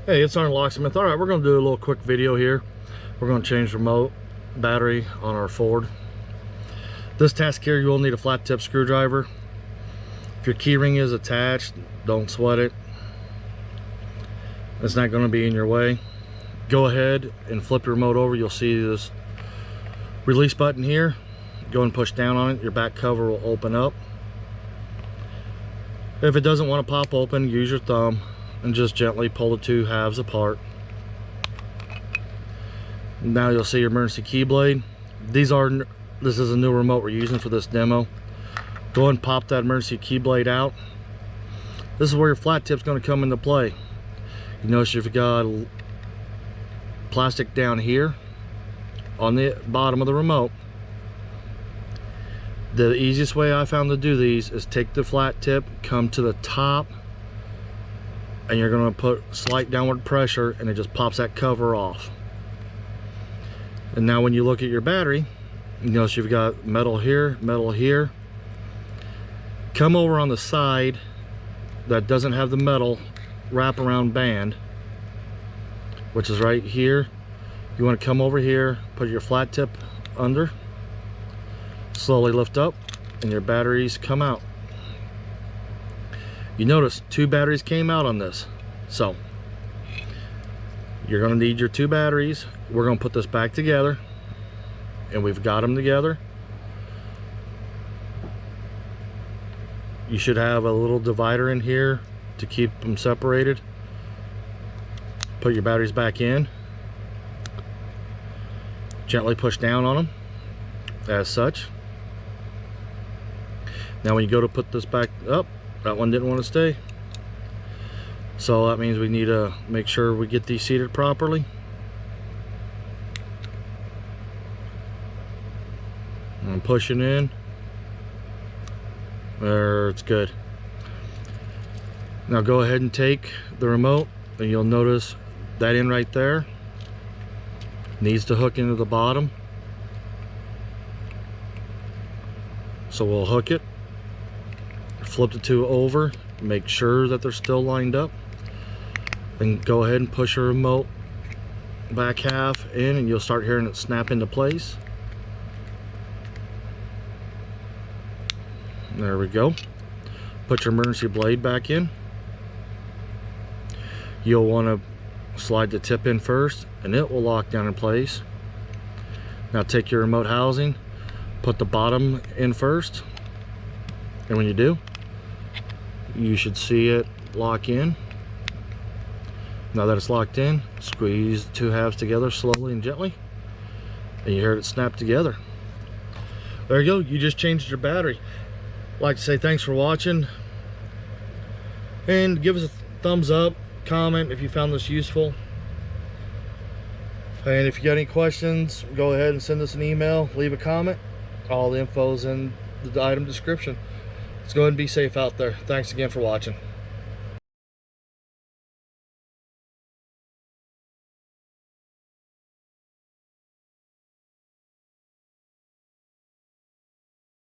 Hey, it's our Locksmith. All right, we're going to do a little quick video here. We're going to change remote battery on our Ford. This task here, you will need a flat tip screwdriver. If your key ring is attached, don't sweat it. It's not going to be in your way. Go ahead and flip your remote over. You'll see this release button here. Go and push down on it. Your back cover will open up. If it doesn't want to pop open, use your thumb and just gently pull the two halves apart. Now you'll see your emergency key blade. This is a new remote we're using for this demo. Go ahead and pop that emergency key blade out. This is where your flat tip's going to come into play. You notice you've got plastic down here on the bottom of the remote. The easiest way I found to do these is take the flat tip, come to the top, and you're going to put slight downward pressure and it just pops that cover off. And now when you look at your battery, you notice you've got metal here, metal here. Come over on the side that doesn't have the metal wraparound band, which is right here. You want to come over here, put your flat tip under, slowly lift up, and your batteries come out. You notice 2 batteries came out on this. So you're going to need your 2 batteries. We're going to put this back together, and we've got them together. You should have a little divider in here to keep them separated. Put your batteries back in. Gently push down on them as such. Now when you go to put this back up, that one didn't want to stay. So that means we need to make sure we get these seated properly. I'm pushing in. There, it's good. Now go ahead and take the remote, and you'll notice that end right there needs to hook into the bottom. So we'll hook it, flip the 2 over, make sure that they're still lined up, then go ahead and push your remote back half in, and you'll start hearing it snap into place. There we go. Put your emergency blade back in. You'll want to slide the tip in first, and it will lock down in place. Now take your remote housing, put the bottom in first, and when you do, you should see it lock in. Now that it's locked in, squeeze the 2 halves together slowly and gently, and you hear it snap together. There you go. You just changed your battery. I'd like to say thanks for watching, and give us a thumbs up, comment if you found this useful, and if you got any questions, go ahead and send us an email, leave a comment. All the info's in the item description. Let's go ahead and be safe out there. Thanks again for watching.